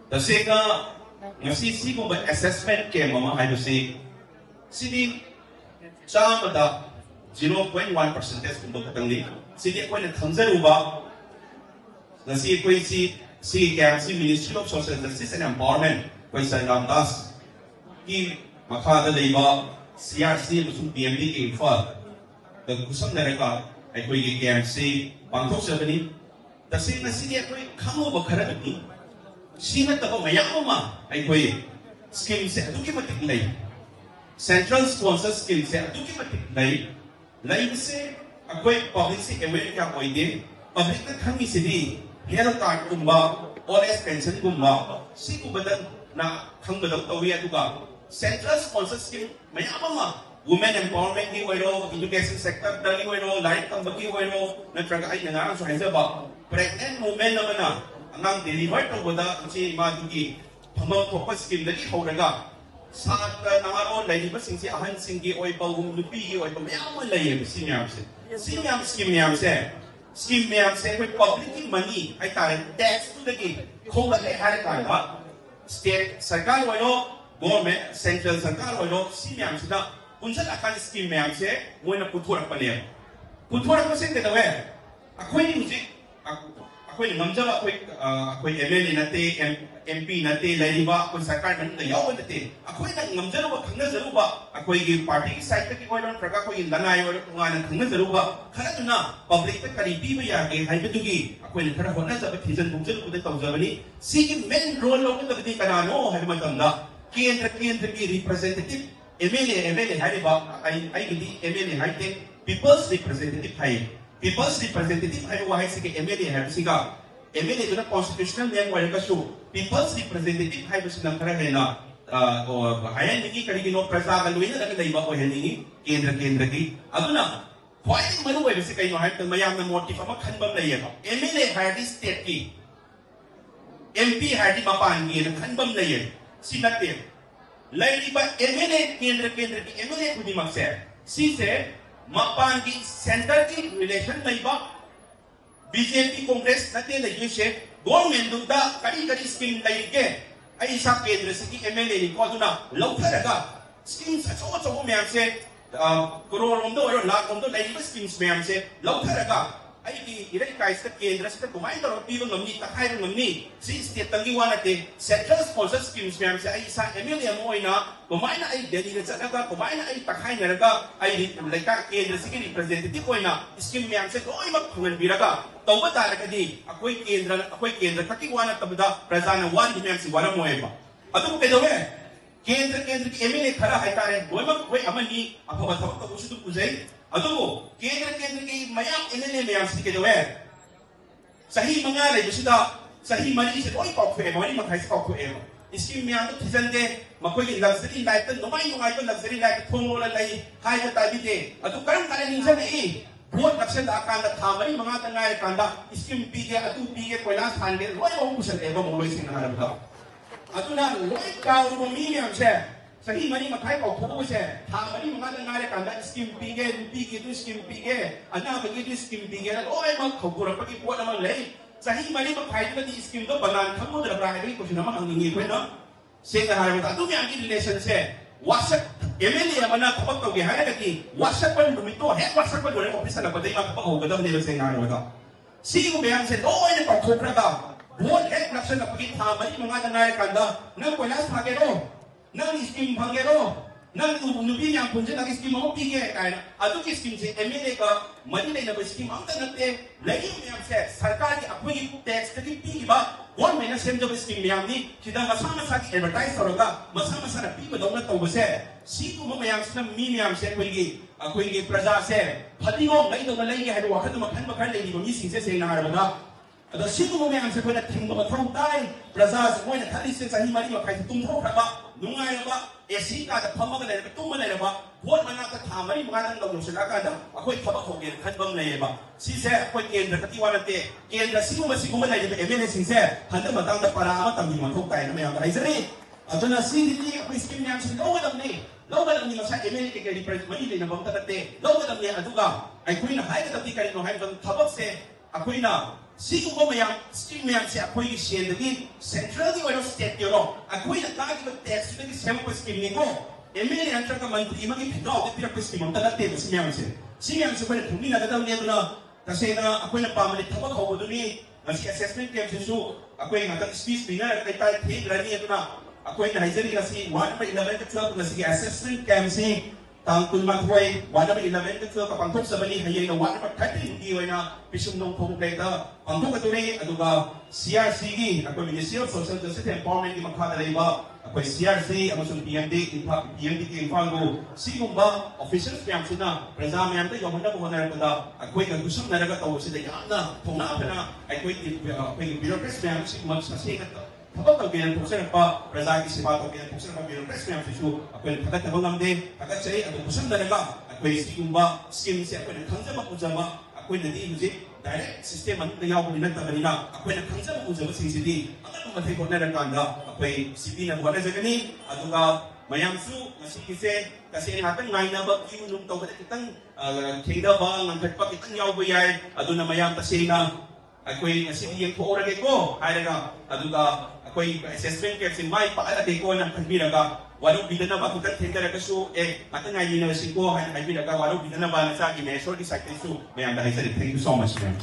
Tasika, ngasi siguro ba assessment kaya mama hayo si sini sa amada 0.1% kung bakit ni sini ko na tanzaro ba ngasi ko si KMC Ministry of Social Justice and Empowerment ko sa Ramdas ki makada leiba CRC musung PMD ke info kusang nareka ay ko yung KMC pangtok sa bani tasika sini ko kamo ba karag ni Sina tako mayako ma ay koy scheme se adu ki matiklay central sponsor scheme se adu ki matiklay lain se akoy public se aware ka koy de public na kami se di health card kumba OS pension kumba si kubadan na kang badang tawi adu ka central sponsor scheme mayako ma women empowerment ni wero education sector dali wero light kang bagi wero na traga ay nga so haisa ba pregnant women naman na ang deliver to boda si madugi pamang focus scheme dali hawraga sa nangaron lay ba singsi ahan singi oy pagum lupi oy pamayam lay sinyam scheme yam se ko public money ay taran tax to dagi ko lay har ka ba state sarkar walo government central sarkar walo sinyam sida unsa akan scheme yam se mo na putura pa niya putura ko sin kadawe ako ni music ako'y namjala ako'y MLA nate, MP nate, lahi ba ako'y sarkar na yawan nate. Ako'y namjala ba kang nazaru ba? Ako'y party site na kikoy lang traga ako'y lanay wala kung nga kang nazaru ba? Kaya ito na, public na karibi ba yagi, hay bitugi. Ako'y nagkarahon na sa batisan kung sila kung tayo sa bani. Sige, main role lang kung nagdi ka na ano, hay matanda. Kiyendra ki representative, MLA, hay ba? Ay hindi MLA, hay people's representative hay. People's representative ay wahay sige MLA hay siga MLA ito na constitutional name wala ka show people's representative hay ba silang karahay na o hayan hindi kaligino prasa kaluin na lang iba ko yan hindi kendra ki ato na pwede manuway si kayo hay mayam na motive maghanbam na yan MLA hay di state ki MP hay di mapangi naghanbam na yan sinatin lain iba MLA kendra ki MLA kudi magser si se mapangi center की relation नहीं बा BJP Congress नते लगी से government दुदा कड़ी scheme लाइके ऐसा केंद्र से की एमएलए को दुना लौथरगा स्कीम सचो मैम से करोड़ रोमदो और लाख रोमदो लाइक स्कीम्स मैम से लौथरगा आई की इरई काइस का केंद्र से कुमाई तो पीव ngमनी तखाई ngमनी सी स्टेट तंगी वानते सेंट्रल स्पॉन्सर स्कीम्स मैम से ऐसा एमएलए मोइना कुमाई ना आई दिल्ली के चलगा कुमाई ना आई तखाई नरगा आई लेका केंद्र से की रिप्रेजेंटेटिव कोइना स्कीम मैम से कोई मत फंगन बिरगा तौबा तारकदी अकोई केंद्र ककी वाना तबदा प्रजाना वान मैम से वाला मोएबा अदु केदवे केंद्र की एमएलए खरा है तारे कोई अमनी अफवा थबक तो उसी तो पुजै अदु केंद्र की मयाम एमएलए मैम से केदवे सही मंगा ले बिसिदा सही मनी से कोई पाखुए मनी मखाई से पाखुए इसकी मैम तो थिजनदे मकोई की लग्जरी लाइफ तो नुमाई तो लग्जरी लाइफ थोंगोला लई हाई का ताबिदे अदु करम तारे निजन ई भोट लक्षण आकांड थामरी मंगा तंगाय कांदा स्कीम पीगे अतु पीगे कोइला थानगे लोय बहु कुशल एवं मोलोय सिंह हारबदा अतुना लोय काउ मीडियम से सही मनी मखाई को थोबो से थामरी मंगा तंगाय कांदा स्कीम पीगे तो स्कीम पीगे अना बगी तो स्कीम पीगे लोय म खबुर पकी पोट म ले सही मनी मखाई तो दी स्कीम तो बनान खमु दरब्रा है को सिना म हंगी कोइ न सिंह हारबदा अतु म्यांगी रिलेशन से WhatsApp MLA mana kapag tawag hay kati WhatsApp pa lumito he WhatsApp pa dole office na patay makapag-hugad ang nila sa ngano ito sigo bayan sa doon ay pagkopra ka buwan he naksan na pagkitama mga nangyari kanda nang wala sa hagero nang iskim hagero nang nubi niya punja nang iskim mo pige kaya ato ki iskim si MLA ka manilay na ba iskim ang tanate lagi mo niya sa sarkari ako yung text kati pige ba one may na send of scheme niya ni kita masama-sama advertise talaga masama-sama na piba daw na tawag se sino mo mayang sa miniam se ako yung praja se pati mo ngay daw na lang yung halawa ka makhan lagi mo missing se na harap at sino mo mayang sa kuna tingin mo matawag tayo praja sa mo na talis sa himali mo kahit tumtaw ka ba nungay na ba sika at pamagalay na tumalay na ba buwan man nakatamari mga nang daw sa lakada ako'y tabakogin kanbang na iba si sir ako'y kendra katiwa natin kendra sino masigumalay na MLA si sir handa matang na para amat ang limang tayo na mayang karay sari ato na sinili ako'y skim niya sa lawad ang ni sa MLA kay represent manili na bang tatate lawad ang niya aduga ay ku'y na hay katati ka rin no hay tabak se ako'y na Siguro mayang stream mayang siya ako'y siyendagin central di wala state yun. Ako'y nagkakibag test yun naging siyempre streaming ko. Emily ang traka mantri mag-ipitaw at pinag-stream ang talatero si mayang siya. Si mayang siya pala kung nagadaw niya na kasi na ako'y nagpamalit habang ako doon eh. Nasi assessment camp siya so ako'y ngatang speech na kay tayo higla niya na ako'y nahizari kasi 1 pa 11 ka 12 na sige assessment camp si tangkul magway, wala ba 11 ka kapangkok sa bali hayay na wala pa katin hindi na pisong nung kumpleta. Pangkok ito rin, ano ba, CRCG, ako Ministry of Social Justice Empowerment di magkadalay ba, ako CRC, ang masong PMD, PMD Kimpango, sino ba, officials kaya sila, presama yan tayo, wala po na rin da, ako yung gusto na nagataw sila, yan na, tunga na, ako yung bureaucrats kaya si magsasingat kapag tawagin po sila pa, presagi si Pato, tawagin po sila pa, bureaucrats kaya si Su, ako yung kagat na bangam din, kagat siya, ako gusto na nalaga, ako yung sino ba, skin siya, ako yung kansa po siya ba, ako yung nadi-imagine, direct sistema na yaw ko nilang tagalina. Ako ay nagkansa mo sa CCD. Ang atong matay ko na nagkanda. Ako ay sipi na buwan na sa gani. At ka mayamsu, masikise. Kasi ingatan ngayon na ba, yung nung tawag kitang kida ba, ang nagpa kitang yaw ba yan. At na mayam kasi na ako ay nasibiyang ko oragay ko. Ay na at ako ay assessment kasi may paalatay ko ng kagbira ka. Walau bila na ba kung tenda na kaso, mata nga yun na singko, kaya na kayo walau bila na ba na sa akin, short is like this, may ang dahil sa thank you so much, man.